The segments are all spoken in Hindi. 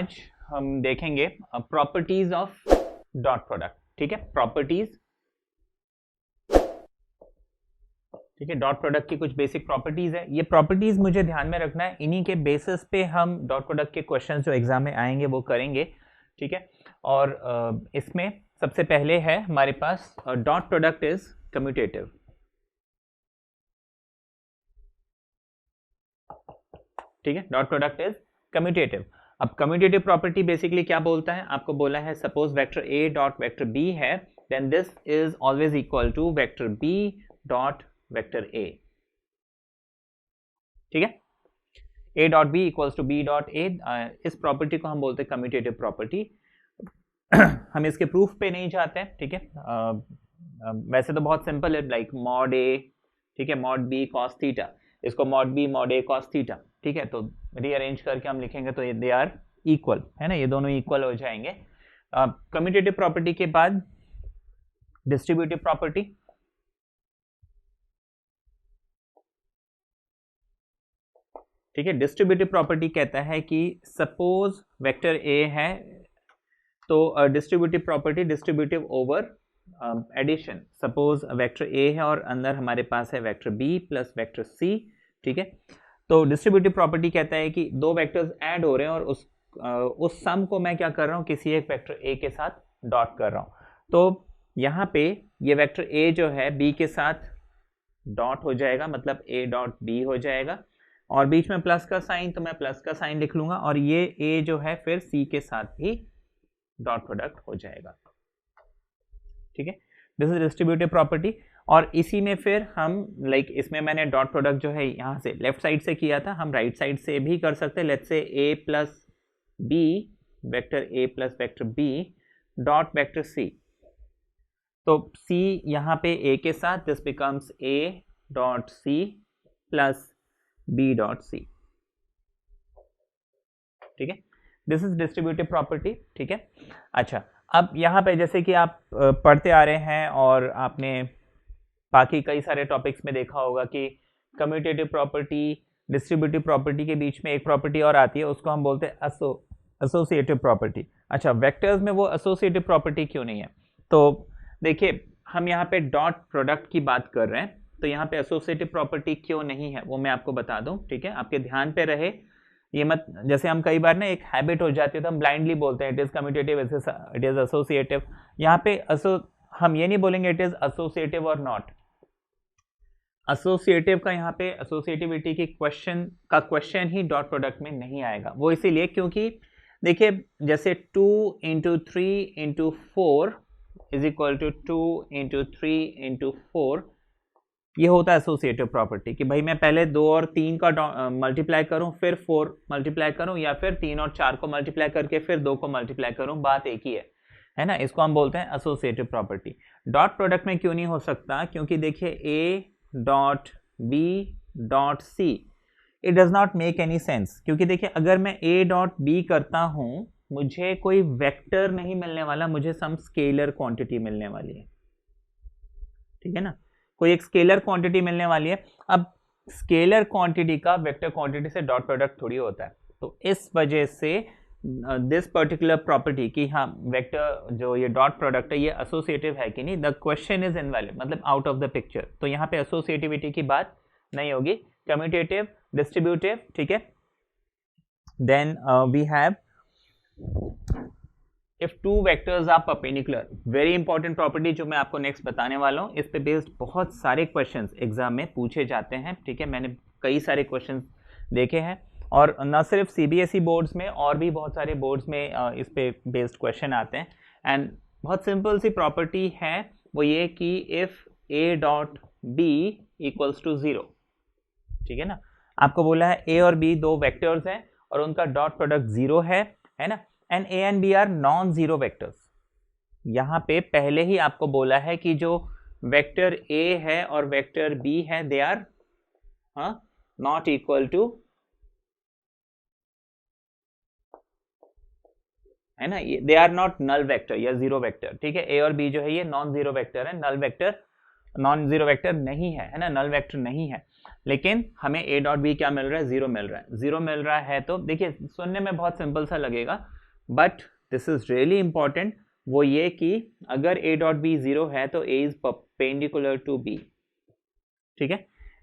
आज हम देखेंगे प्रॉपर्टीज ऑफ डॉट प्रोडक्ट। ठीक है, प्रॉपर्टीज, ठीक है, डॉट प्रोडक्ट की कुछ बेसिक प्रॉपर्टीज है। ये प्रॉपर्टीज मुझे ध्यान में रखना है, इन्हीं के बेसिस पे हम डॉट प्रोडक्ट के क्वेश्चंस जो एग्जाम में आएंगे वो करेंगे। ठीक है, और इसमें सबसे पहले है हमारे पास डॉट प्रोडक्ट इज कम्यूटेटिव। ठीक है, डॉट प्रोडक्ट इज कम्यूटेटिव। अब कम्यूटेटिव प्रॉपर्टी बेसिकली क्या बोलता है, आपको बोला है suppose vector A dot vector B है, then this is always equal to vector B dot vector A. ठीक है, A dot B equals to B dot A, इस प्रॉपर्टी को हम बोलते हैं कम्यूटेटिव प्रॉपर्टी। हम इसके प्रूफ पे नहीं जाते हैं। ठीक है, वैसे तो बहुत सिंपल है, लाइक मॉड ए, ठीक है, मॉड बी कॉस थीटा, इसको मॉड बी मॉड ए कॉस थीटा। ठीक है, तो रीअरेंज करके हम लिखेंगे तो दे आर इक्वल, है ना, ये दोनों इक्वल हो जाएंगे। कम्यूटेटिव प्रॉपर्टी के बाद डिस्ट्रीब्यूटिव प्रॉपर्टी। ठीक है, डिस्ट्रीब्यूटिव प्रॉपर्टी कहता है कि सपोज वेक्टर ए है तो distributive property distributive over addition. Suppose vector A है और अंदर हमारे पास है vector B plus vector C. ठीक है, तो डिस्ट्रीब्यूटिव प्रॉपर्टी कहता है कि दो वेक्टर्स ऐड हो रहे हैं और उस सम को मैं क्या कर रहा हूँ, किसी एक वेक्टर ए के साथ डॉट कर रहा हूँ। तो यहाँ पे ये वेक्टर ए जो है बी के साथ डॉट हो जाएगा, मतलब ए डॉट बी हो जाएगा, और बीच में प्लस का साइन, तो मैं प्लस का साइन लिख लूंगा, और ये ए जो है फिर सी के साथ भी डॉट प्रोडक्ट हो जाएगा। ठीक है, दिस इज डिस्ट्रीब्यूटिव प्रॉपर्टी। और इसी में फिर हम इसमें मैंने डॉट प्रोडक्ट जो है यहाँ से लेफ्ट साइड से किया था, हम राइट साइड से भी कर सकते हैं। Let's say A plus B, vector A plus vector B dot vector C, तो सी यहाँ पे ए के साथ, this becomes A dot C plus B dot C. ठीक है, दिस इज डिस्ट्रीब्यूटिव प्रॉपर्टी। ठीक है, अच्छा, अब यहाँ पे जैसे कि आप पढ़ते आ रहे हैं और आपने बाकी कई सारे टॉपिक्स में देखा होगा कि कम्यूटेटिव प्रॉपर्टी डिस्ट्रीब्यूटिव प्रॉपर्टी के बीच में एक प्रॉपर्टी और आती है, उसको हम बोलते हैं एसोसिएटिव प्रॉपर्टी। अच्छा, वेक्टर्स में वो एसोसिएटिव प्रॉपर्टी क्यों नहीं है? तो देखिए, हम यहाँ पे डॉट प्रोडक्ट की बात कर रहे हैं, तो यहाँ पे एसोसिएटिव प्रॉपर्टी क्यों नहीं है वो मैं आपको बता दूं। ठीक है, आपके ध्यान पे रहे, ये मत, जैसे हम कई बार ना एक हैबिट हो जाती है तो हम ब्लाइंडली बोलते हैं it is commutative, it is associative. यहाँ पे हम ये नहीं बोलेंगे इट इज एसोसिएटिव और नॉट। एसोसिएटिव का यहाँ पे एसोसिएटिविटी की क्वेश्चन ही डॉट प्रोडक्ट में नहीं आएगा। वो इसीलिए क्योंकि देखिए, जैसे 2 into 3 into 4 is equal to 2 into 3 into 4, ये होता है एसोसिएटिव प्रॉपर्टी कि भाई मैं पहले 2 और 3 का मल्टीप्लाई करूं, फिर 4 मल्टीप्लाई करूं, या फिर 3 और 4 को मल्टीप्लाई करके फिर 2 को मल्टीप्लाई करूं, बात एक ही है ना। इसको हम बोलते हैं एसोसिएटिव प्रॉपर्टी। डॉट प्रोडक्ट में क्यों नहीं हो सकता? क्योंकि देखिए A dot B dot C, it does not make any sense. क्योंकि देखिए, अगर मैं ए डॉट बी करता हूं, मुझे कोई वेक्टर नहीं मिलने वाला, मुझे सम स्केलर क्वांटिटी मिलने वाली है। ठीक है ना, कोई एक स्केलर क्वांटिटी मिलने वाली है। अब स्केलर क्वांटिटी का वेक्टर क्वांटिटी से डॉट प्रोडक्ट थोड़ी होता है, तो इस वजह से दिस पर्टिकुलर प्रॉपर्टी कि हाँ वेक्टर जो ये डॉट प्रोडक्ट है ये एसोसिएटिव है कि नहीं, द क्वेश्चन इज इनवैलिड, मतलब आउट ऑफ द पिक्चर। तो यहाँ पे एसोसिएटिविटी की बात नहीं होगी। कम्यूटेटिव, डिस्ट्रीब्यूटिव, ठीक है। Then we have if two vectors are perpendicular, very important property जो मैं आपको नेक्स्ट बताने वाला हूँ, इस पे बेस्ड बहुत सारे क्वेश्चंस एग्जाम में पूछे जाते हैं। ठीक है, मैंने कई सारे क्वेश्चंस देखे हैं, और न सिर्फ सीबीएसई बोर्ड्स में और भी बहुत सारे बोर्ड्स में इस पे बेस्ड क्वेश्चन आते हैं। एंड बहुत सिंपल सी प्रॉपर्टी है, वो ये कि if A dot B equals to 0, ठीक है ना, आपको बोला है ए और बी दो वेक्टर्स हैं और उनका डॉट प्रोडक्ट 0 है ना, and A and B are non zero vectors. यहां पे पहले ही आपको बोला है कि जो वेक्टर ए है और वेक्टर बी है they are not equal to, है ना, they are not null vector या जीरो वेक्टर। ठीक है, ए और बी जो है ये नॉन जीरो वेक्टर है, null vector non zero vector नहीं है, है ना, नल वेक्टर नहीं है। लेकिन हमें a डॉट बी क्या मिल रहा है, 0 मिल रहा है। 0 मिल रहा है तो देखिए सुनने में बहुत सिंपल सा लगेगा, but this is really important. वो ये कि अगर a डॉट बी 0 है तो a is perpendicular to b, ठीक है,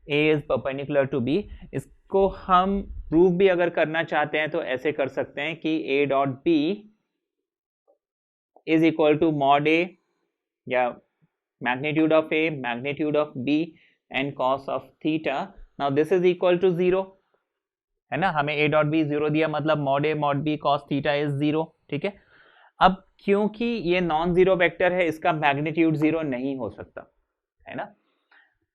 a is perpendicular to b। इसको हम प्रूव भी अगर करना चाहते हैं तो ऐसे कर सकते हैं कि a dot b is equal to mod a या magnitude of a, magnitude of b and cos of theta. Now this is equal to 0, है ना, हमें a डॉट बी 0 दिया, मतलब mod a mod b cos theta is 0, ठीक है। अब क्योंकि ये नॉन जीरो वेक्टर है, इसका मैग्नीट्यूड 0 नहीं हो सकता, है ना,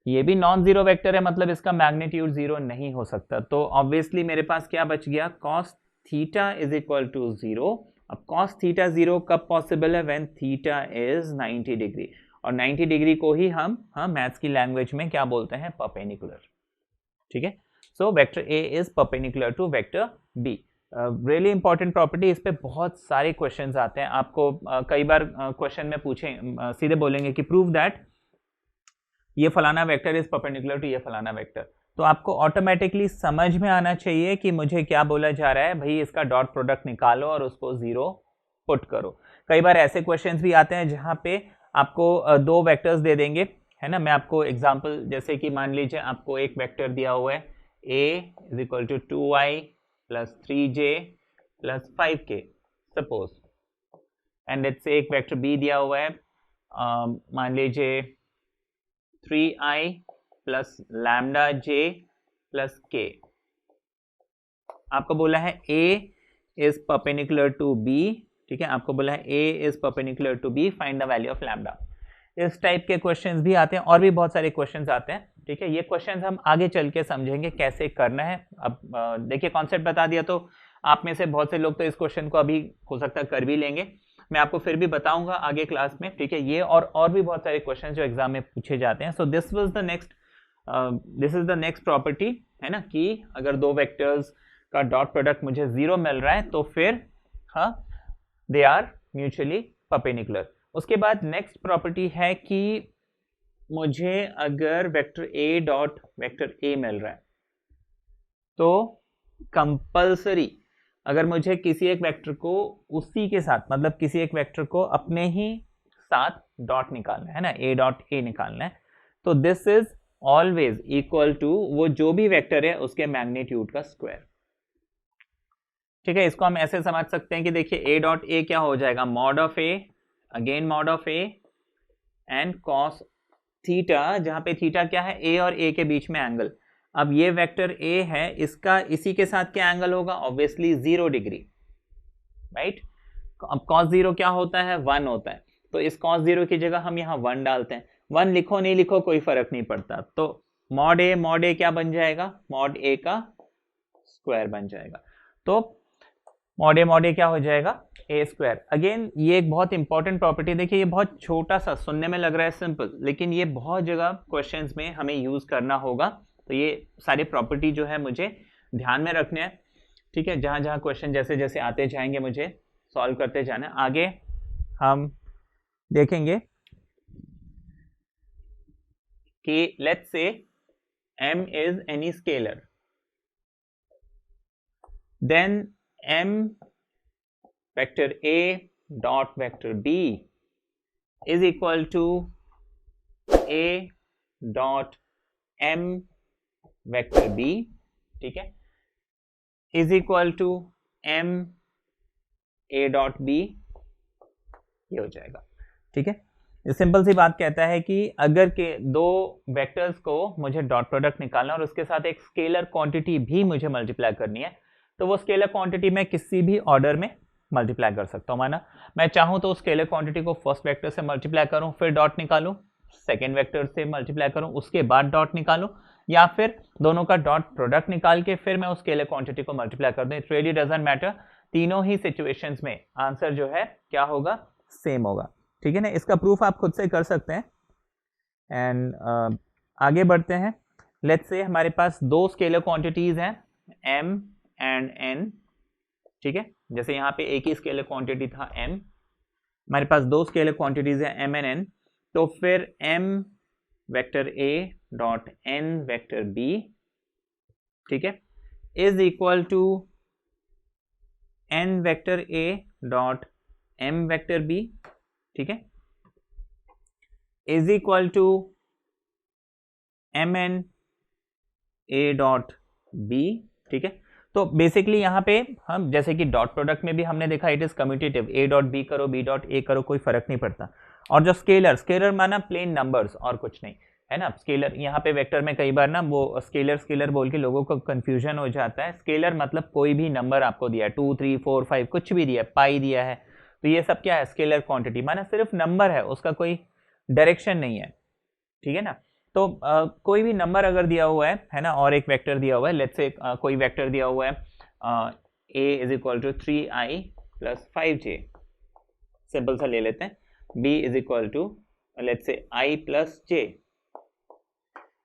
ये भी नॉन जीरो वेक्टर है, मतलब इसका मैग्नीट्यूड 0 नहीं हो सकता। तो ऑब्वियसली मेरे पास क्या बच गया, cos theta is equal to 0। अब cos थीटा 0 कब पॉसिबल है, व्हेन थीटा इज 90 डिग्री, और 90 डिग्री को ही हम मैथ्स की लैंग्वेज में क्या बोलते हैं, परपेंडिकुलर, ठीक है। So vector A is perpendicular to vector B. Really important property, इस पे बहुत सारे क्वेश्चंस आते हैं आपको। कई बार क्वेश्चन में पूछें, सीधे बोलेंगे कि प्रूव दैट ये फलाना वेक्टर इज परपेंडिकुलर टू ये फलाना वेक्टर, तो आपको ऑटोमेटिकली समझ में आना चाहिए कि मुझे क्या बोला जा रहा है, भाई इसका डॉट प्रोडक्ट निकालो और उसको 0 पुट करो। कई बार ऐसे क्वेश्चंस भी आते हैं जहां पे आपको दो वेक्टर्स दे देंगे, है ना। मैं आपको एग्जांपल, जैसे कि मान लीजिए आपको एक वेक्टर दिया हुआ है a is equal to 2i plus 3j plus 5k suppose, and let's say एक वेक्टर b दिया हुआ है, मान लीजिए 3i plus lambda j plus k। आपको बोला है a is perpendicular to b, ठीक है, आपको बोला है a is perpendicular to b, find the value of lambda. इस टाइप के क्वेश्चंस भी आते हैं और भी बहुत सारे क्वेश्चंस आते हैं, ठीक है। ये क्वेश्चंस हम आगे चल के समझेंगे कैसे करना है। अब देखिए कॉन्सेप्ट बता दिया तो आप में से बहुत से लोग तो इस क्वेश्चन को अभी हो सकता है कर भी लेंगे, मैं आपको फिर भी बताऊंगा आगे क्लास में, ठीक है। ये और भी बहुत सारे क्वेश्चन जो एग्जाम में पूछे जाते हैं। So this is the next property, है ना, कि अगर दो वेक्टर्स का डॉट प्रोडक्ट मुझे 0 मिल रहा है तो फिर दे आर म्यूचुअली परपेंडिकुलर। उसके बाद नेक्स्ट प्रॉपर्टी है कि मुझे अगर vector a dot vector a मिल रहा है तो कंपल्सरी अगर मुझे किसी एक वेक्टर को उसी के साथ, मतलब किसी एक वेक्टर को अपने ही साथ डॉट निकालना है ना, a डॉट a निकालना है, तो this is always equal to वो जो भी वेक्टर है उसके मैग्नीट्यूड का स्क्वायर, ठीक है। इसको हम ऐसे समझ सकते हैं कि देखिए a डॉट a क्या हो जाएगा, mod of a, again mod of a and cos theta, जहां पे थीटा क्या है, a और a के बीच में एंगल। अब ये वेक्टर a है, इसका इसी के साथ क्या एंगल होगा, ऑब्वियसली 0 डिग्री, राइट। अब cos 0 क्या होता है, 1 होता है, तो इस cos 0 की जगह हम यहाँ 1 डालते हैं। 1 लिखो नहीं लिखो कोई फर्क नहीं पड़ता, तो मॉड a क्या बन जाएगा, मॉड a का स्क्वायर बन जाएगा। तो मॉड a क्या हो जाएगा, a स्क्वायर। अगेन ये एक बहुत इंपॉर्टेंट प्रॉपर्टी, देखिए ये बहुत छोटा सा सुनने में लग रहा है सिंपल, लेकिन ये बहुत जगह क्वेश्चंस में हमें यूज करना होगा। तो ये सारी प्रॉपर्टी जो है मुझे ध्यान में रखने हैं, ठीक है। जहां जहां क्वेश्चन जैसे जैसे आते जाएंगे मुझे सॉल्व करते जाना है। आगे हम देखेंगे कि let's say m is any scalar, then m vector a dot vector b is equal to a dot m vector b, ठीक है, is equal to m a dot b, ये हो जाएगा, ठीक है। ये सिंपल सी बात कहता है कि अगर के दो वेक्टर्स को मुझे डॉट प्रोडक्ट निकालना और उसके साथ एक स्केलर क्वांटिटी भी मुझे मल्टीप्लाई करनी है, तो वो स्केलर क्वांटिटी मैं किसी भी ऑर्डर में मल्टीप्लाई कर सकता हूँ। माना मैं चाहूँ तो स्केलर क्वांटिटी को फर्स्ट वेक्टर से मल्टीप्लाई करूँ, फिर डॉट निकालूँ, सेकेंड वेक्टर से मल्टीप्लाई करूँ, उसके बाद डॉट निकालूँ, या फिर दोनों का डॉट प्रोडक्ट निकाल के फिर मैं उस स्केलर क्वांटिटी को मल्टीप्लाई कर दूँ। इट रियली डजंट मैटर, तीनों ही सिचुएशंस में आंसर जो है क्या होगा, सेम होगा, ठीक है ना। इसका प्रूफ आप खुद से कर सकते हैं। एंड आगे बढ़ते हैं। लेट्स से हमारे पास दो स्केलर क्वांटिटीज हैं m एंड n, ठीक है। जैसे यहाँ पे एक ही स्केलर क्वांटिटी था m, हमारे पास दो स्केलर क्वांटिटीज है m एंड n, तो फिर m vector A dot N vector B, ठीक है, is equal to N vector A dot M vector B, ठीक है, is equal to M N A dot B, ठीक है। तो बेसिकली यहाँ पे हम जैसे कि डॉट प्रोडक्ट में भी हमने देखा it is commutative, A dot B करो बी डॉट ए करो कोई फर्क नहीं पड़ता। और जो स्केलर, स्केलर माना प्लेन नंबर्स और कुछ नहीं है ना। स्केलर यहाँ पे वेक्टर में कई बार ना वो स्केलर स्केलर बोल के लोगों को कंफ्यूजन हो जाता है। स्केलर मतलब कोई भी नंबर आपको दिया है 2 3 4 5 कुछ भी दिया है, पाई दिया है, तो ये सब क्या है, स्केलर क्वांटिटी माना सिर्फ नंबर है, उसका कोई डायरेक्शन नहीं है, ठीक है ना। तो कोई भी नंबर अगर दिया हुआ है ना, और एक वेक्टर दिया हुआ है, लेट्स से कोई वेक्टर दिया हुआ है a is equal to 3i plus 5j, simple सा ले लेते हैं, b is equal to let's say i plus j,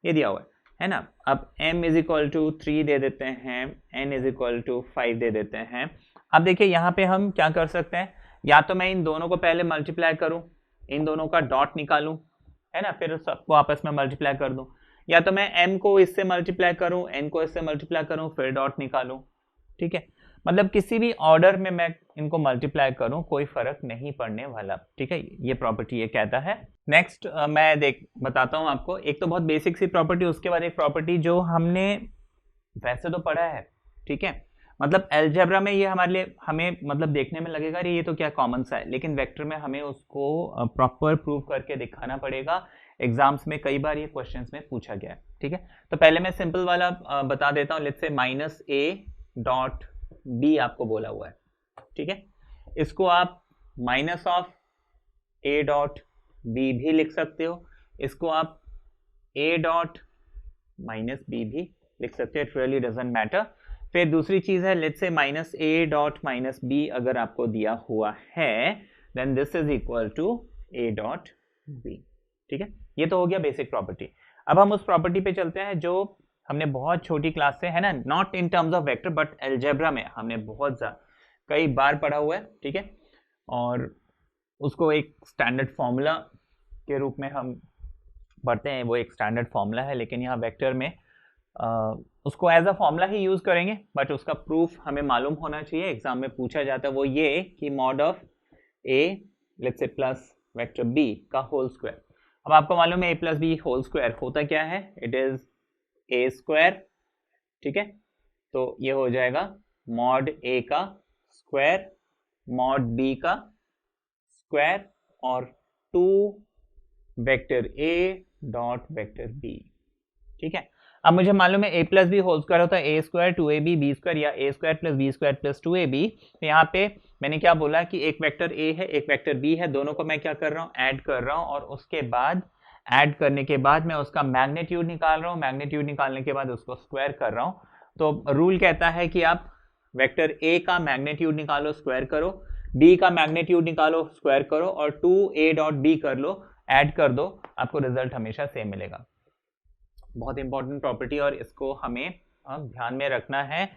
ये दिया हुआ है ना। अब m इज इक्वल टू 3 दे देते हैं, n इज इक्वल टू 5 दे देते हैं। अब देखिए यहाँ पे हम क्या कर सकते हैं, या तो मैं इन दोनों को पहले मल्टीप्लाई करूं, इन दोनों का डॉट निकालूं, है ना, फिर सबको आपस में मल्टीप्लाई कर दूं, या तो मैं m को इससे मल्टीप्लाई करूं, n को इससे मल्टीप्लाई करूं, फिर डॉट निकालूं, ठीक है। मतलब किसी भी ऑर्डर में मैं इनको मल्टीप्लाई करूं कोई फर्क नहीं पड़ने वाला, ठीक है। ये प्रॉपर्टी ये कहता है। नेक्स्ट मैं बताता हूं आपको, एक तो बहुत बेसिक सी प्रॉपर्टी, उसके बाद एक प्रॉपर्टी जो हमने वैसे तो पढ़ा है, ठीक है, मतलब अलजेब्रा में ये हमारे लिए हमें मतलब देखने में लगेगा ये तो क्या कॉमन सा है, लेकिन वेक्टर में हमें उसको प्रॉपर प्रूव करके दिखाना पड़ेगा। एग्जाम्स में कई बार ये क्वेश्चंस में पूछा गया है, ठीक है। तो पहले मैं सिंपल वाला बता देता हूँ, let's say minus A dot B आपको बोला हुआ है, ठीक है। इसको आप minus of A dot B भी लिख सकते हो, इसको आप ए डॉट माइनस बी भी लिख सकते हो, इट रियली डजंट मैटर। फिर दूसरी चीज है, let's say minus A dot minus B अगर आपको दिया हुआ है, then this is equal to A dot B, ठीक है। ये तो हो गया बेसिक प्रॉपर्टी। अब हम उस प्रॉपर्टी पे चलते हैं जो हमने बहुत छोटी क्लास से, है ना, not in terms of vector but algebra में हमने बहुत कई बार पढ़ा हुआ है, ठीक है। और उसको एक स्टैंडर्ड फॉर्मूला के रूप में हम पढ़ते हैं, वो एक स्टैंडर्ड फॉर्मूला है, लेकिन यहाँ वेक्टर में उसको एज अ फॉर्मूला ही यूज करेंगे, बट उसका प्रूफ हमें मालूम होना चाहिए, एग्जाम में पूछा जाता है। वो ये कि mod of A let's say plus vector B का होल स्क्वायर। अब आपको मालूम है A plus B whole square होता क्या है, इट इज ए स्क्वायर, ठीक है। तो ये हो जाएगा मॉड ए का स्क्वायर मॉड बी का स्क्वायर और 2 vector A dot vector B, ठीक है। अब मुझे मालूम है A plus B whole square होता है A square 2ab B square या A square plus B square plus 2ab। तो यहाँ पे मैंने क्या बोला कि एक वेक्टर ए है एक वेक्टर बी है, दोनों को मैं क्या कर रहा हूँ, ऐड कर रहा हूँ, और उसके बाद ऐड करने के बाद मैं उसका मैग्नीट्यूड निकाल रहा हूँ, मैग्नीट्यूड निकालने के बाद उसको स्क्वायर कर रहा हूँ। तो रूल कहता है कि आप वेक्टर ए का मैग्नीट्यूड निकालो स्क्वायर करो, बी का मैग्नीट्यूड निकालो स्क्वायर करो, और 2a डॉट बी कर लो, ऐड कर दो, आपको रिजल्ट हमेशा सेम मिलेगा। बहुत इंपॉर्टेंट प्रॉपर्टी और इसको हमें ध्यान में रखना है,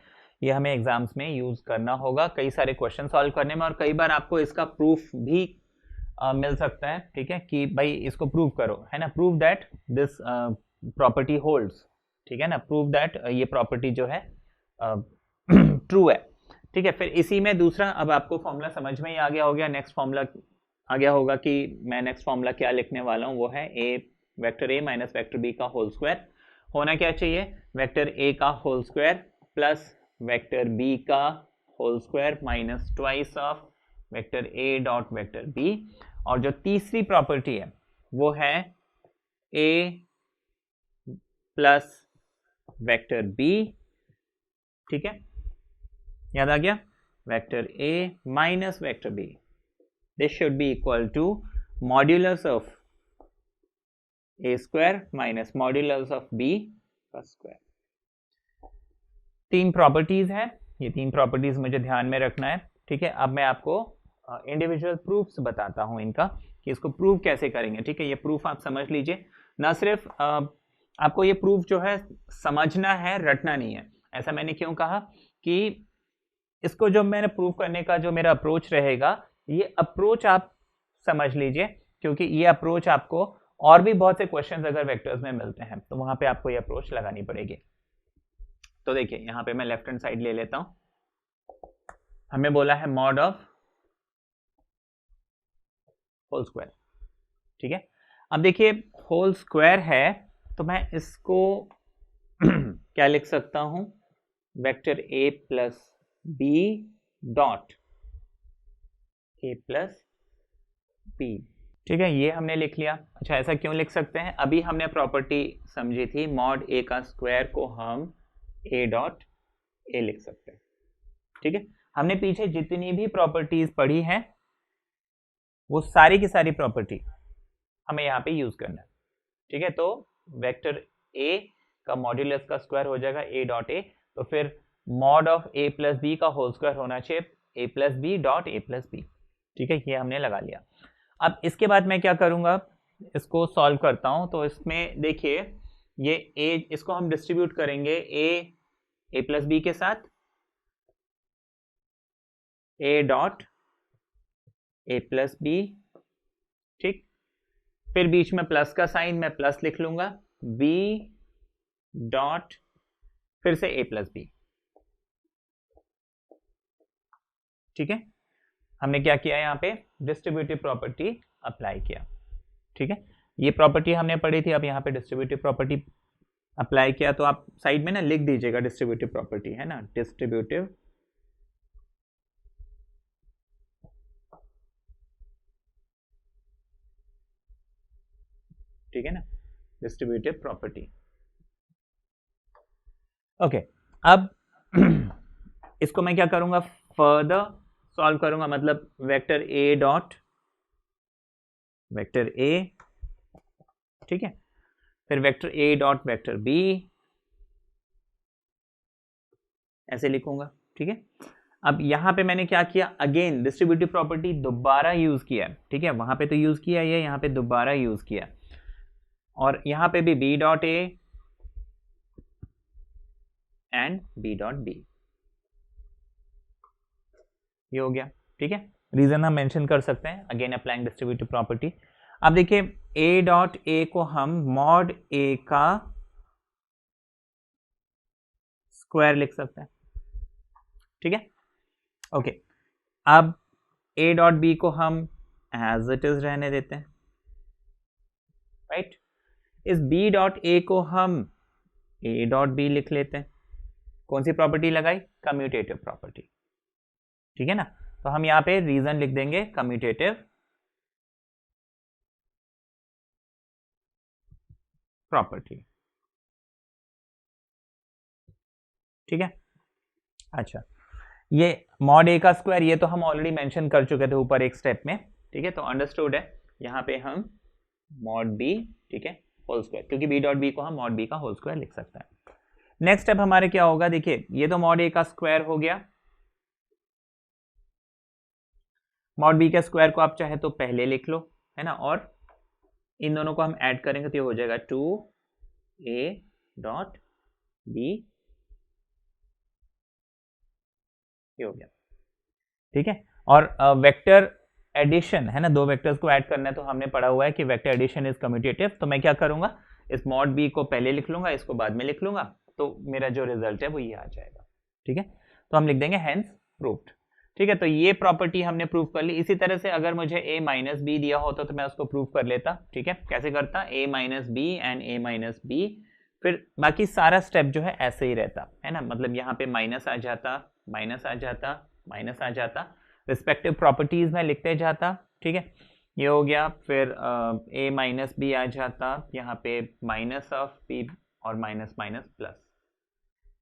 ये हमें एग्जाम्स में यूज करना होगा कई सारे क्वेश्चन सॉल्व करने में, और कई बार आपको इसका प्रूफ भी मिल सकता है, ठीक है, कि भाई इसको प्रूव करो, है ना, prove that this property holds, ठीक है ना, प्रूव दैट ये प्रॉपर्टी जो है ट्रू है, ठीक है। फिर इसी में दूसरा, अब आपको फॉर्मूला समझ में ही आ गया हो गया, नेक्स्ट फॉर्मूला आ गया होगा कि मैं नेक्स्ट फॉर्मूला क्या लिखने वाला हूँ, वो है A vector A minus vector B का होल स्क्वायर। होना क्या चाहिए, वेक्टर ए का whole square plus vector B का whole square minus twice of vector A dot vector B. और जो तीसरी प्रॉपर्टी है वो है ए प्लस वेक्टर बी, ठीक है, याद आ गया, vector A minus vector B, this should be equal to modulus of A square minus modulus of B का स्क्वायर। 3 प्रॉपर्टीज है, ये 3 प्रॉपर्टीज मुझे ध्यान में रखना है, ठीक है। अब मैं आपको इंडिविजुअल प्रूफ्स बताता हूं इनका कि इसको प्रूव कैसे करेंगे, ठीक है। ये प्रूफ आप समझ लीजिए, ना सिर्फ आपको ये प्रूफ जो है समझना है, रटना नहीं है। ऐसा मैंने क्यों कहा कि इसको जो मैंने प्रूव करने का जो मेरा अप्रोच रहेगा, ये अप्रोच आप समझ लीजिए, क्योंकि ये अप्रोच आपको और भी बहुत से क्वेश्चंस अगर वेक्टर्स में मिलते हैं तो वहां पे आपको ये अप्रोच लगानी पड़ेगी। तो देखिए यहाँ पे मैं लेफ्ट हैंड साइड ले लेता हूं। हमें बोला है मॉड ऑफ होल स्क्वायर, ठीक है। अब देखिए होल स्क्वायर है तो मैं इसको क्या लिख सकता हूं, vector a plus B dot a plus B, ठीक है, ये हमने लिख लिया। अच्छा ऐसा क्यों लिख सकते हैं, अभी हमने प्रॉपर्टी समझी थी मॉड a का स्क्वायर को हम a डॉट a लिख सकते हैं, ठीक है। हमने पीछे जितनी भी प्रॉपर्टीज पढ़ी हैं वो सारी की सारी प्रॉपर्टी हमें यहाँ पे यूज करना है, ठीक है। तो वेक्टर a का मॉड्यूलस का स्क्वायर हो जाएगा a डॉट a, तो फिर mod of a plus B का होल स्क्वायर होना चाहिए a plus B dot a plus B, ठीक है, ये हमने लगा लिया। अब इसके बाद मैं क्या करूंगा, इसको सॉल्व करता हूं। तो इसमें देखिए ये a, इसको हम डिस्ट्रीब्यूट करेंगे a प्लस बी के साथ, a dot a plus B, ठीक, फिर बीच में प्लस का साइन मैं प्लस लिख लूंगा, b डॉट फिर से a प्लस बी, ठीक है। हमने क्या किया यहाँ पे, डिस्ट्रीब्यूटिव प्रॉपर्टी अप्लाई किया, ठीक है। ये प्रॉपर्टी हमने पढ़ी थी, अब यहाँ पे डिस्ट्रीब्यूटिव प्रॉपर्टी अप्लाई किया। तो आप साइड में ना लिख दीजिएगा डिस्ट्रीब्यूटिव प्रॉपर्टी, है ना, डिस्ट्रीब्यूटिव ठीक है ना, डिस्ट्रीब्यूटिव प्रॉपर्टी। ओके अब इसको मैं क्या करूंगा, फर्दर सॉल्व करूंगा, मतलब vector a dot vector a, ठीक है, फिर vector a dot vector b ऐसे लिखूंगा, ठीक है। अब यहां पे मैंने क्या किया, अगेन डिस्ट्रीब्यूटिव प्रॉपर्टी दोबारा यूज किया, ठीक है, वहां पे तो यूज किया ये, यहां पे दोबारा यूज किया, और यहां पे भी b dot a and b dot b, ये हो गया, ठीक है। रीजन हम मेंशन कर सकते हैं, अगेन अप्लाइंग डिस्ट्रीब्यूटिव प्रॉपर्टी। अब देखिए a डॉट a को हम मॉड a का स्क्वायर लिख सकते हैं, ठीक है। ओके अब a डॉट b को हम एज इट इज रहने देते हैं, राइट। इस b डॉट a को हम a डॉट b लिख लेते हैं। कौन सी प्रॉपर्टी लगाई, कम्यूटेटिव प्रॉपर्टी, ठीक है ना। तो हम यहां पे रीजन लिख देंगे कम्यूटेटिव प्रॉपर्टी, ठीक है। अच्छा ये मॉड a का स्क्वायर ये तो हम ऑलरेडी मेंशन कर चुके थे ऊपर एक स्टेप में, ठीक है, तो अंडरस्टूड है। यहां पे हम मॉड b, ठीक है, होल स्क्वायर, क्योंकि b डॉट b को हम मॉड b का होल स्क्वायर लिख सकते हैं। नेक्स्ट स्टेप हमारे क्या होगा, देखिए ये तो मॉड a का स्क्वायर हो गया, मॉड b के स्क्वायर को आप चाहे तो पहले लिख लो, है ना, और इन दोनों को हम ऐड करेंगे तो ये हो जाएगा 2a डॉट b, ये हो गया, ठीक है। और वेक्टर एडिशन है ना, दो वेक्टर्स को ऐड करना है, तो हमने पढ़ा हुआ है कि वेक्टर एडिशन इज कम्यूटेटिव। तो मैं क्या करूंगा, इस मॉड b को पहले लिख लूंगा, इसको बाद में लिख लूंगा, तो मेरा जो रिजल्ट है वो ये आ जाएगा, ठीक है। तो हम लिख देंगे हेंस प्रूव्ड, ठीक है। तो ये प्रॉपर्टी हमने प्रूव कर ली। इसी तरह से अगर मुझे a माइनस बी दिया होता तो मैं उसको प्रूव कर लेता, ठीक है। कैसे करता, a minus B and a minus B, फिर बाकी सारा स्टेप जो है ऐसे ही रहता है ना, मतलब यहाँ पे माइनस आ जाता, माइनस आ जाता, माइनस आ जाता, रिस्पेक्टिव प्रॉपर्टीज में लिखते जाता, ठीक है, ये हो गया। फिर a माइनस बी आ जाता, यहाँ पे माइनस ऑफ b और माइनस माइनस प्लस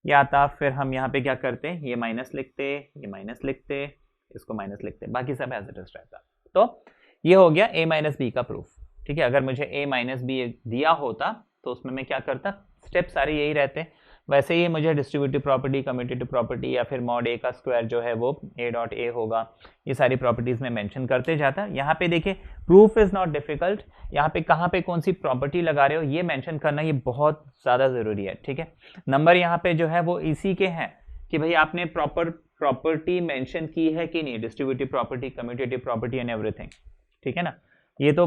ये आता, फिर हम यहाँ पे क्या करते, ये माइनस लिखते, ये माइनस लिखते, इसको माइनस लिखते, बाकी सब एज इट इज रहता। तो ये हो गया a माइनस बी का प्रूफ, ठीक है। अगर मुझे a माइनस बी दिया होता तो उसमें मैं क्या करता, स्टेप सारे यही रहते। वैसे ही मुझे डिस्ट्रीब्यूटिव प्रॉपर्टी, कम्यूटेटिव प्रॉपर्टी या फिर मॉड a का स्क्वायर जो है वो a डॉट a होगा, ये सारी प्रॉपर्टीज में मेंशन करते जाता। यहाँ पे देखिए प्रूफ इज नॉट डिफिकल्ट, यहाँ पे कहाँ पे कौन सी प्रॉपर्टी लगा रहे हो ये मेंशन करना, ये बहुत ज़्यादा ज़रूरी है, ठीक है। नंबर यहाँ पे जो है वो इसी के हैं कि भाई आपने प्रॉपर प्रॉपर्टी मेंशन की है कि नहीं, distributive property, commutative property and everything, ठीक है ना। ये तो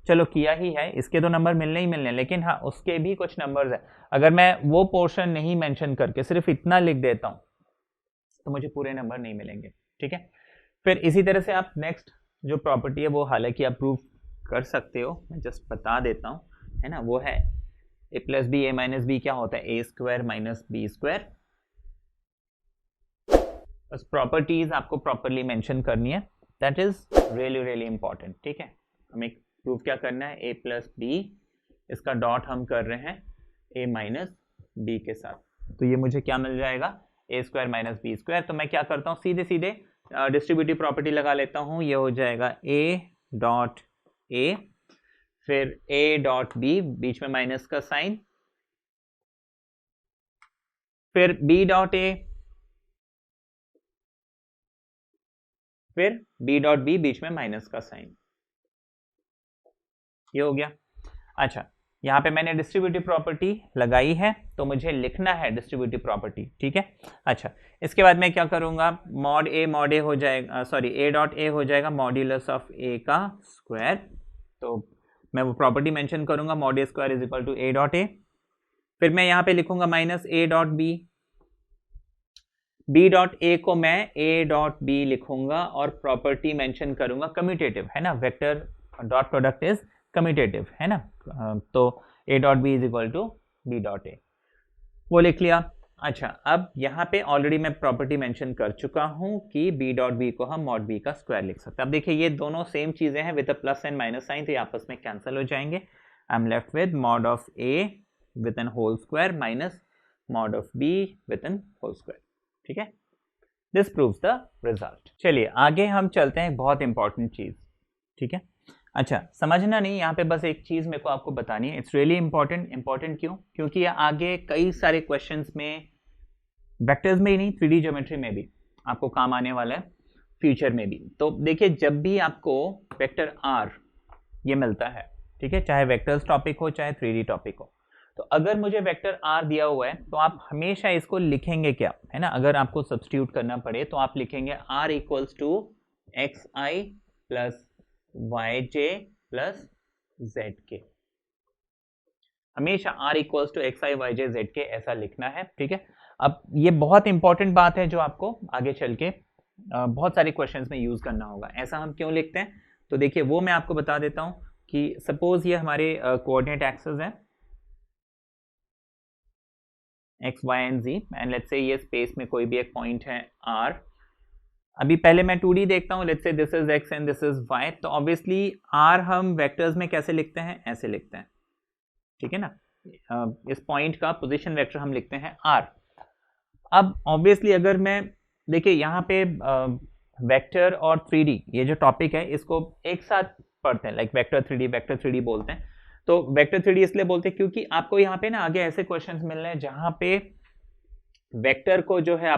चलो किया ही है, इसके तो नंबर मिलने ही मिलने, लेकिन हाँ उसके भी कुछ नंबर्स है। अगर मैं वो पोर्शन नहीं मेंशन करके सिर्फ इतना लिख देता हूँ तो मुझे पूरे नंबर नहीं मिलेंगे, ठीक है। फिर इसी तरह से आप नेक्स्ट जो प्रॉपर्टी है वो हालांकि आप प्रूव कर सकते हो, मैं जस्ट बता देता हूँ, है ना, वो है A plus B A minus B क्या होता है, A square minus B square. बस प्रॉपर्टीज आपको प्रॉपरली मेंशन करनी है, that is really really important, ठीक है। हमें प्रूव क्या करना है, ए प्लस बी, इसका डॉट हम कर रहे हैं ए माइनस बी के साथ, तो ये मुझे क्या मिल जाएगा, ए स्क्वायर माइनस बी स्क्वायर। तो मैं क्या करता हूँ, सीधे सीधे डिस्ट्रीब्यूटिव प्रॉपर्टी लगा लेता हूँ, ये हो जाएगा ए डॉट ए, फिर ए डॉट बी, बीच में माइनस का साइन, फिर बी डॉट ए, फिर बी डॉट बी, बीच में माइनस का साइन, ये हो गया। अच्छा, यहाँ पे मैंने डिस्ट्रीब्यूटिव प्रॉपर्टी लगाई है तो मुझे लिखना है डिस्ट्रीब्यूटिव प्रॉपर्टी, ठीक है। अच्छा, इसके बाद मैं क्या करूँगा, मॉड ए हो जाएगा, सॉरी ए डॉट ए हो जाएगा मॉड्यूलस ऑफ ए का स्क्वायर, तो मैं वो प्रॉपर्टी मेंशन करूँगा mod A square is equal to A dot A. फिर मैं यहाँ पे लिखूँगा minus A dot B, B dot A को मैं ए डॉट बी लिखूँगा और प्रॉपर्टी मेंशन करूँगा कम्यूटेटिव, है ना, vector dot product is commutative, है ना, तो a dot B is equal to B dot A, वो लिख लिया। अच्छा, अब यहाँ पे ऑलरेडी मैं प्रॉपर्टी मेंशन कर चुका हूँ कि b डॉट बी को हम मॉड b का स्क्वायर लिख सकते हैं। अब देखिए ये दोनों सेम चीजें हैं with a plus and minus sign, तो ये आपस में कैंसिल हो जाएंगे। I am left with mod of a with an whole square minus mod of b with an whole square, ठीक है। This proves the result. चलिए आगे हम चलते हैं, बहुत इंपॉर्टेंट चीज, ठीक है। अच्छा, समझना नहीं, यहाँ पे बस एक चीज मेरे को आपको बतानी है, इट्स रियली इंपॉर्टेंट। इंपॉर्टेंट क्यों, क्योंकि ये आगे कई सारे क्वेश्चंस में, वेक्टर्स में ही नहीं 3D ज्योमेट्री में भी आपको काम आने वाला है, फ्यूचर में भी। तो देखिए जब भी आपको वेक्टर आर ये मिलता है, ठीक है, चाहे वेक्टर्स टॉपिक हो चाहे 3D टॉपिक हो, तो अगर मुझे वेक्टर आर दिया हुआ है तो आप हमेशा इसको लिखेंगे क्या, है ना, अगर आपको सब्स्टिट्यूट करना पड़े तो आप लिखेंगे R equals to x I plus Y J plus Z K, हमेशा r equals to x I Y J Z K ऐसा लिखना है, ठीक है। अब ये बहुत इंपॉर्टेंट बात है जो आपको आगे चल के बहुत सारे क्वेश्चंस में यूज करना होगा। ऐसा हम क्यों लिखते हैं, तो देखिए वो मैं आपको बता देता हूं कि सपोज ये हमारे कोऑर्डिनेट एक्सेस है X Y and Z, and let's say ये स्पेस में कोई भी एक पॉइंट है r। अभी पहले मैं 2D देखता हूँ, let's say this is x and this is y, तो ऑब्वियसली r हम वेक्टर्स में कैसे लिखते हैं, ऐसे लिखते हैं, ठीक है ना, इस पॉइंट का पोजीशन वेक्टर हम लिखते हैं r। अब ऑब्वियसली अगर मैं देखिए यहाँ पे वेक्टर और 3D ये जो टॉपिक है इसको एक साथ पढ़ते हैं, लाइक वेक्टर 3D बोलते हैं। तो वेक्टर 3D इसलिए बोलते हैं क्योंकि आपको यहाँ पे ना आगे ऐसे क्वेश्चंस मिल रहे हैं जहां पे वेक्टर को जो है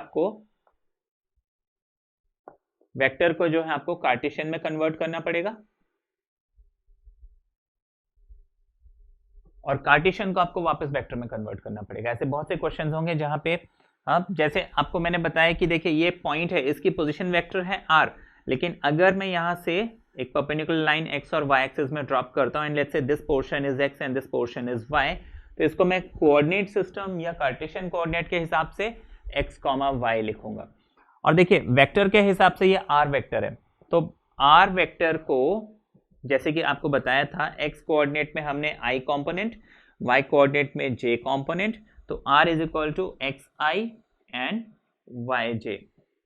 आपको कार्टेशियन में कन्वर्ट करना पड़ेगा, और कार्टेशियन को आपको वापस वेक्टर में कन्वर्ट करना पड़ेगा। ऐसे बहुत से क्वेश्चंस होंगे जहां पे अब जैसे आपको मैंने बताया कि देखिए ये पॉइंट है, इसकी पोजीशन वेक्टर है r, लेकिन अगर मैं यहां से एक परपेंडिकुलर लाइन x और y एक्सिस में ड्रॉप करता हूं एंड लेट्स से this portion is x and this portion is y, तो इसको मैं कोऑर्डिनेट सिस्टम या कार्टेशियन कोऑर्डिनेट के हिसाब से x, y लिखूंगा। और देखिए वेक्टर के हिसाब से ये r वेक्टर है, तो r वेक्टर को जैसे कि आपको बताया था x कोऑर्डिनेट में हमने i कंपोनेंट, y कोऑर्डिनेट में j कंपोनेंट, तो r is equal to x i and y j,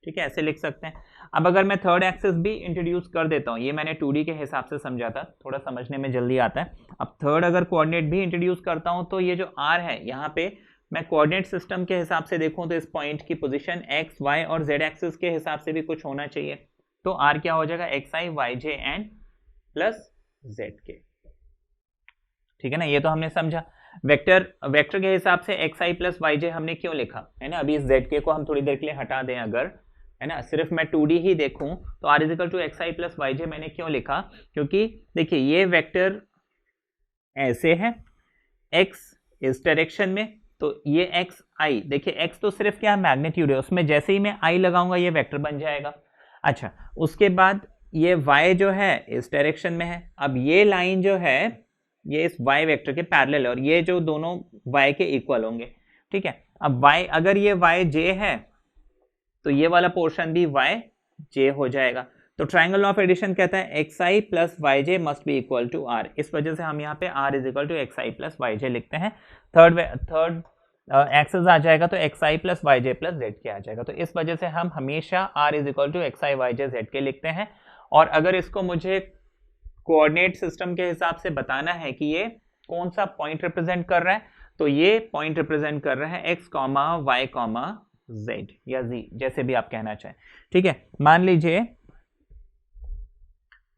ठीक है, ऐसे लिख सकते हैं। अब अगर मैं थर्ड एक्सिस भी इंट्रोड्यूस कर देता हूँ, ये मैंने 2D के हिसाब से समझा था, थोड़ा समझने में जल्दी आता है। अब थर्ड अगर कोऑर्डिनेट भी इंट्रोड्यूस करता हूँ तो ये जो r है यहाँ पे मैं कोऑर्डिनेट सिस्टम के हिसाब से देखूँ तो इस पॉइंट की पोजीशन x, y और z एक्सिस के हिसाब से भी कुछ होना चाहिए, तो r क्या हो जाएगा X I Y J and plus Z K, ठीक है ना। ये तो हमने समझा। वेक्टर के हिसाब से एक्स आई प्लस वाई जे हमने क्यों लिखा, है ना, अभी इस जेड के को हम थोड़ी देर के लिए हटा दें अगर, है ना, सिर्फ मैं 2D ही देखूं तो r is equal to x I plus Y j मैंने क्यों लिखा, क्योंकि देखिए ये वेक्टर ऐसे है, x इस डायरेक्शन में, तो ये एक्स आई, देखिए x तो सिर्फ क्या मैग्नीट्यूड है, उसमें जैसे ही मैं i लगाऊंगा ये वेक्टर बन जाएगा। अच्छा, उसके बाद ये y जो है इस डायरेक्शन में है, अब ये लाइन जो है ये इस y वेक्टर के पैरेलल है और ये जो दोनों y के इक्वल होंगे, ठीक है। अब y, अगर ये y j है तो ये वाला पोर्शन भी y j हो जाएगा। तो ट्राइंगल ऑफ एडिशन कहता है xi plus yj must be equal to r, इस वजह से हम यहाँ पे r is equal to xi plus yj लिखते हैं। थर्ड एक्सेस आ जाएगा तो xi plus yj plus zk आ जाएगा। तो इस वजह से हम हमेशा r is equal to xi yj zk लिखते हैं। और अगर इसको मुझे कोऑर्डिनेट सिस्टम के हिसाब से बताना है कि ये कौन सा पॉइंट रिप्रेजेंट कर रहा है, तो ये पॉइंट रिप्रेजेंट कर रहा है x, y, z या z, जैसे भी आप कहना चाहें, ठीक है। मान लीजिए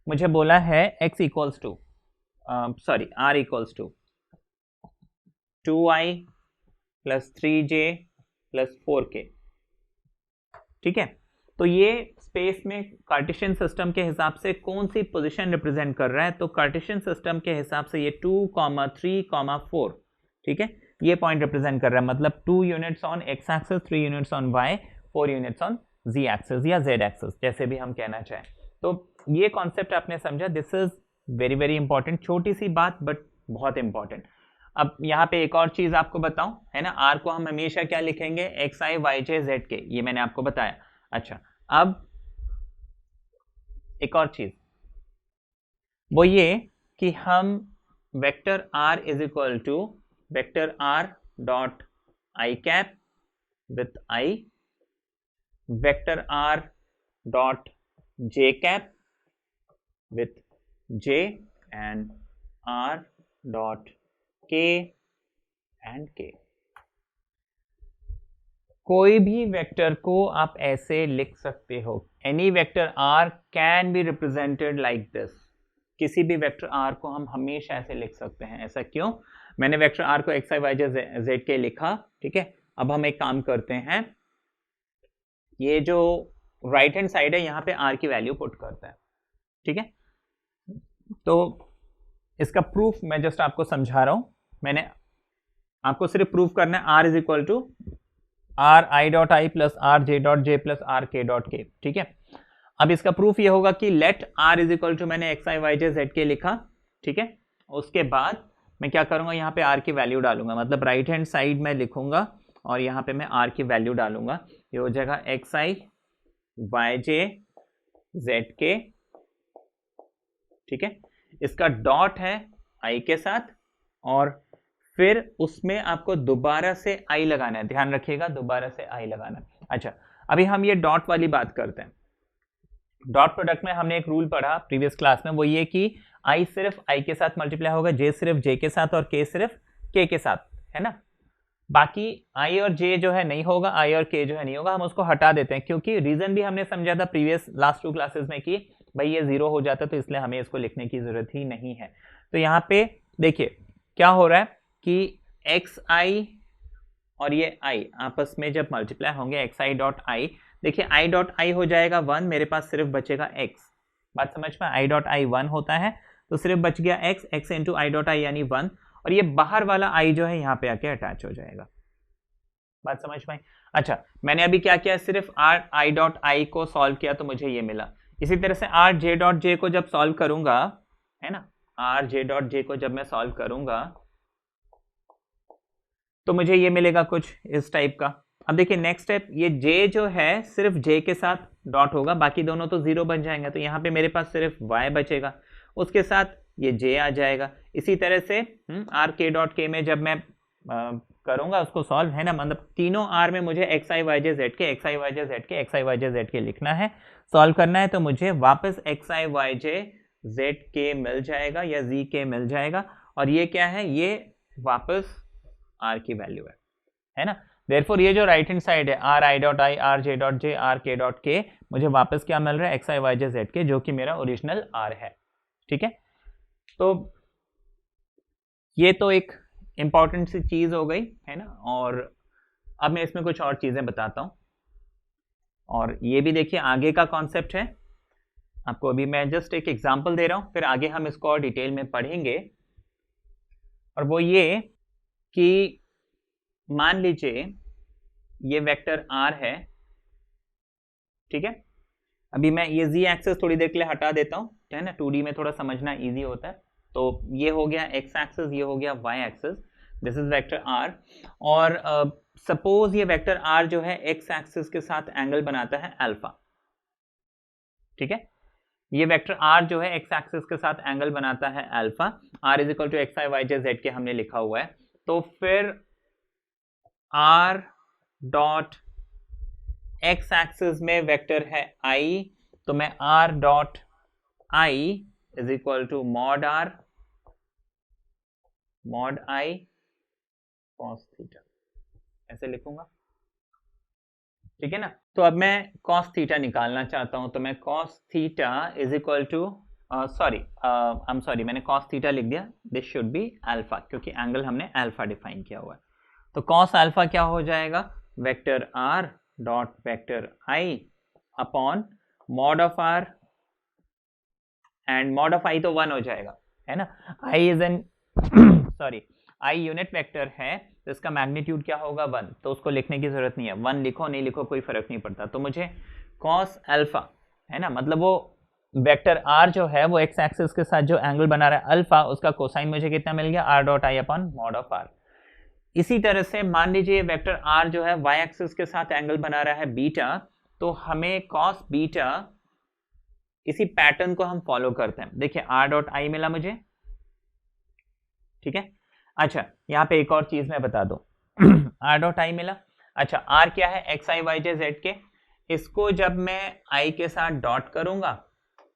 मुझे बोला है x equals to r equals to 2i plus 3j plus 4k, ठीक है। तो ये स्पेस में कार्टेशियन सिस्टम के हिसाब से कौन सी पोजीशन रिप्रेजेंट कर रहा है, तो कार्टेशियन सिस्टम के हिसाब से ये 2, 3, 4, ठीक है, ये पॉइंट रिप्रेजेंट कर रहा है। मतलब 2 units on x axis, 3 units on y, 4 units on z axis या z एक्सिस, जैसे भी हम कहना चाहें। तो ये कॉन्सेप्ट आपने समझा, this is very very important, छोटी सी बात बट बहुत इंपॉर्टेंट। अब यहाँ पे एक और चीज आपको बताऊं, है ना, r को हम हमेशा क्या लिखेंगे, xi yj zk, ये मैंने आपको बताया। अच्छा, अब एक और चीज वो ये कि हम vector r is equal to vector r dot I cap with i, vector r dot j cap with j and r dot k and k। कोई भी वेक्टर को आप ऐसे लिख सकते हो, any vector r can be represented like this. किसी भी वेक्टर r को हम हमेशा ऐसे लिख सकते हैं। ऐसा क्यों? मैंने वेक्टर r को xi yj zk लिखा, ठीक है। अब हम एक काम करते हैं, ये जो राइट हैंड साइड है यहाँ पे r की वैल्यू पुट करता है, ठीक है। तो इसका प्रूफ मैं जस्ट आपको समझा रहा हूं, मैंने आपको सिर्फ प्रूफ करना है r is equal to R I dot I plus R J dot J plus R K dot K, ठीक है। अब इसका प्रूफ ये होगा कि let r is equal to, मैंने xi yj zk लिखा, ठीक है। उसके बाद मैं क्या करूंगा, यहाँ पे r की वैल्यू डालूंगा, मतलब राइट हैंड साइड में लिखूंगा और यहाँ पे मैं r की वैल्यू डालूंगा। ये हो जाएगा xi yj zk, ठीक है। इसका डॉट है i के साथ और फिर उसमें आपको दोबारा से i लगाना है, ध्यान रखिएगा, दोबारा से i लगाना है। अच्छा, अभी हम ये डॉट वाली बात करते हैं। डॉट प्रोडक्ट में हमने एक रूल पढ़ा प्रीवियस क्लास में, वो ये कि i सिर्फ i के साथ मल्टीप्लाई होगा, j सिर्फ j के साथ और k सिर्फ k के साथ, है ना। बाकी i और j जो है नहीं होगा, i और k जो है नहीं होगा, हम उसको हटा देते हैं, क्योंकि रीजन भी हमने समझा था प्रीवियस लास्ट 2 क्लासेस में कि भाई ये 0 हो जाता, तो इसलिए हमें इसको लिखने की जरूरत ही नहीं है। तो यहाँ पे देखिए क्या हो रहा है कि xi और ये i आपस में जब मल्टीप्लाई होंगे, xi डॉट i, देखिए i डॉट i हो जाएगा 1, मेरे पास सिर्फ बचेगा x। बात समझ में, i डॉट i 1 होता है तो सिर्फ बच गया x into i dot i यानी 1, और ये बाहर वाला i जो है यहाँ पे आके अटैच हो जाएगा। बात समझ में। अच्छा, मैंने अभी क्या किया, सिर्फ i डॉट i को सॉल्व किया तो मुझे ये मिला। इसी तरह से j डॉट j को जब सॉल्व करूंगा, है ना, j डॉट j को जब मैं सॉल्व करूंगा तो मुझे ये मिलेगा कुछ इस टाइप का। अब देखिए नेक्स्ट स्टेप, ये j जो है सिर्फ j के साथ डॉट होगा, बाकी दोनों तो 0 बन जाएंगे, तो यहाँ पे मेरे पास सिर्फ y बचेगा, उसके साथ ये j आ जाएगा। इसी तरह से r k डॉट k में जब मैं करूंगा उसको सॉल्व, है ना, मतलब तीनों r में मुझे xi yj zk xi yj zk xi yj zk लिखना है, सॉल्व करना है, तो मुझे वापस xi yj zk मिल जाएगा या zk मिल जाएगा, और ये क्या है, ये वापस r की वैल्यू है ना। देयरफॉर ये जो राइट हैंड साइड है r i dot i, r j dot j, r k dot k, मुझे वापस क्या मिल रहा है, xi yj zk, जो कि मेरा ओरिजिनल r है, ठीक है। तो ये तो एक इंपॉर्टेंट सी चीज हो गई, है ना। और अब मैं इसमें कुछ और चीजें बताता हूं, और ये भी देखिए आगे का कॉन्सेप्ट है आपको, अभी मैं जस्ट एक एग्जांपल दे रहा हूं, फिर आगे हम इसको और डिटेल में पढ़ेंगे। और वो ये कि मान लीजिए ये वेक्टर r है, ठीक है, अभी मैं ये z एक्सेस थोड़ी देर के लिए हटा देता हूँ, है ना, 2D में थोड़ा समझना इजी होता है। तो ये हो गया x एक्सेस, ये हो गया y axis, this is vector r। और सपोज ये वेक्टर r जो है x एक्सेस के साथ एंगल बनाता है अल्फा, ठीक है, ये वेक्टर r जो है x एक्सिस के साथ एंगल बनाता है alpha, r is equal to x I Y J Z K हमने लिखा हुआ है। तो फिर r डॉट x एक्सिस में वेक्टर है i, तो मैं r dot i is equal to mod i cos theta, ऐसे लिखूंगा, ठीक है ना। तो अब मैं cos थीटा निकालना चाहता हूं, तो मैं cos theta is equal to sorry मैंने cos थीटा लिख दिया, दिस शुड बी अल्फा, क्योंकि एंगल हमने अल्फा डिफाइन किया हुआ है। तो cos अल्फा क्या हो जाएगा, vector r dot vector i upon mod of r, and mod of i तो 1 हो जाएगा, है ना, i is an sorry i unit vector है, तो इसका मैग्नीट्यूड क्या होगा 1, तो उसको लिखने की जरूरत नहीं है, 1 लिखो नहीं लिखो कोई फर्क नहीं पड़ता। तो मुझे cos अल्फा, है ना, मतलब वो वेक्टर r जो है वो x एक्सिस के साथ जो एंगल बना रहा है अल्फा, उसका कोसाइन मुझे कितना मिल गया, r dot i upon mod of r। इसी तरह से मान लीजिए वेक्टर r जो है y एक्सिस के साथ एंगल बना रहा है बीटा, तो हमें cos बीटा, इसी पैटर्न को हम फॉलो करते हैं। देखिए r डॉट i मिला मुझे, ठीक है। अच्छा यहाँ पे एक और चीज मैं बता दूं, r डॉट i मिला, अच्छा r क्या है, x I Y J Z के, इसको जब मैं i के साथ डॉट करूंगा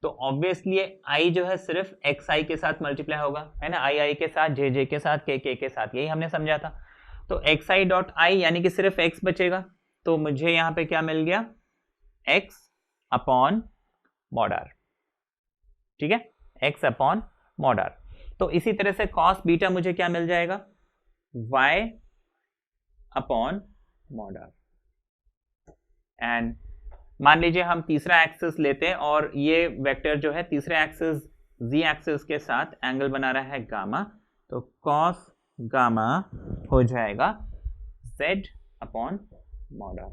तो ऑब्वियसली i जो है सिर्फ एक्स आई के साथ मल्टीप्लाई होगा, है ना, आई के साथ, जे के साथ, के के साथ, यही हमने समझा था। तो एक्स आई डॉट आई यानी कि सिर्फ x बचेगा, तो मुझे यहाँ पे क्या मिल गया, x अपॉन मॉड r, ठीक है, x अपॉन मॉड r। तो इसी तरह से cos बीटा मुझे क्या मिल जाएगा, y upon mod r। And मान लीजिए हम तीसरा एक्सिस लेते हैं और ये वेक्टर जो है तीसरे एक्सिस z एक्सिस के साथ एंगल बना रहा है गामा, तो cos गामा हो जाएगा z अपॉन मॉड r,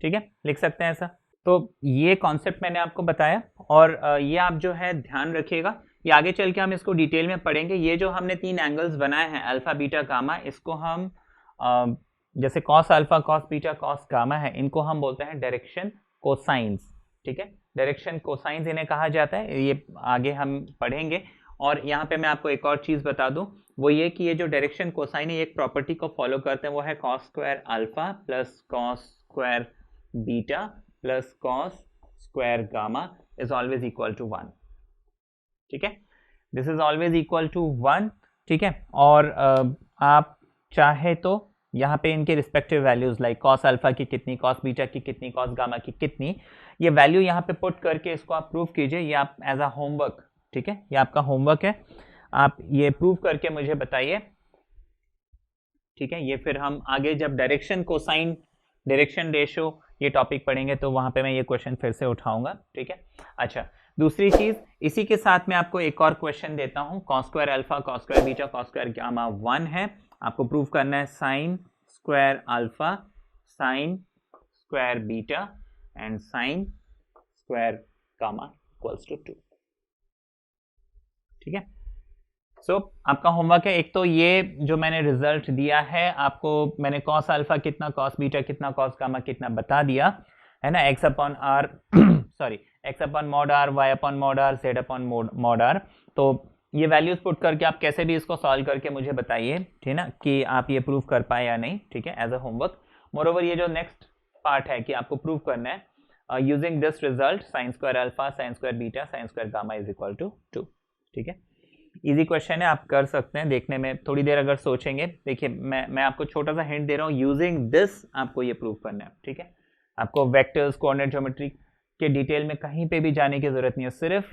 ठीक है, लिख सकते हैं ऐसा। तो ये कॉन्सेप्ट मैंने आपको बताया, और ये आप जो है ध्यान रखिएगा, ये आगे चल के हम इसको डिटेल में पढ़ेंगे। ये जो हमने 3 एंगल्स बनाए हैं अल्फा बीटा गामा, इसको हम जैसे cos alpha cos beta cos gamma है, इनको हम बोलते हैं डायरेक्शन कोसाइंस, ठीक है, डायरेक्शन कोसाइंस इन्हें कहा जाता है, ये आगे हम पढ़ेंगे। और यहाँ पे मैं आपको एक और चीज बता दूं, वो ये कि ये जो डायरेक्शन कोसाइन है एक प्रॉपर्टी को फॉलो करते हैं, वो है cos square alpha plus cos square beta plus cos square gamma is always equal to 1, ठीक है, this is always equal to 1, ठीक है। और आप चाहे तो यहाँ पे इनके respective values like cos alpha की कितनी, cos बीटा की कितनी, cos गामा की कितनी, ये वैल्यू यहाँ पे पुट करके इसको आप प्रूव कीजिए, ये आप एज अ होमवर्क, ठीक है, ये आपका होमवर्क है, आप ये प्रूव करके मुझे बताइए, ठीक है। ये फिर हम आगे जब डायरेक्शन कोसाइन, डायरेक्शन रेशो ये टॉपिक पढ़ेंगे तो वहां पे मैं ये क्वेश्चन फिर से उठाऊंगा, ठीक है। अच्छा दूसरी चीज, इसी के साथ मैं आपको एक और क्वेश्चन देता हूं, cos square alpha cos square beta cos square gamma 1 है, आपको प्रूव करना है sin square alpha sin square beta and sin square gamma equals to 2, ठीक है। सो आपका होमवर्क है, एक तो ये जो मैंने रिजल्ट दिया है आपको, मैंने cos अल्फा कितना cos बीटा कितना cos गामा कितना बता दिया, है ना, x upon R sorry x upon mod R, y upon mod R, z upon mod R. तो ये वैल्यूज पुट करके आप कैसे भी इसको सॉल्व करके मुझे बताइए, ठीक है ना, कि आप ये प्रूव कर पाए या नहीं, ठीक है, एज अ होमवर्क। मोरओवर ये जो नेक्स्ट पार्ट है कि आपको प्रूव करना है using this result sin square alpha sin square beta sin square gamma is equal to 2, ठीक है। इजी क्वेश्चन है, आप कर सकते हैं, देखने में थोड़ी देर अगर सोचेंगे, देखिए मैं आपको छोटा सा हिंट दे रहा हूँ, यूजिंग दिस आपको ये प्रूव करना है, ठीक है। आपको वेक्टर्स कोऑर्डिनेट ज्योमेट्री के डिटेल में कहीं पे भी जाने की जरूरत नहीं है, सिर्फ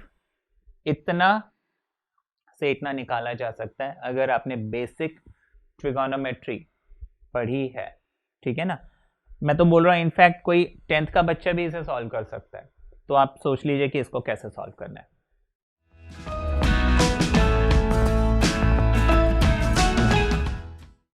इतना से इतना निकाला जा सकता है अगर आपने बेसिक ट्रिगोनोमेट्री पढ़ी है, ठीक है ना। मैं तो बोल रहा हूँ इनफैक्ट कोई 10th का बच्चा भी इसे सॉल्व कर सकता है, तो आप सोच लीजिए कि इसको कैसे सॉल्व करना है।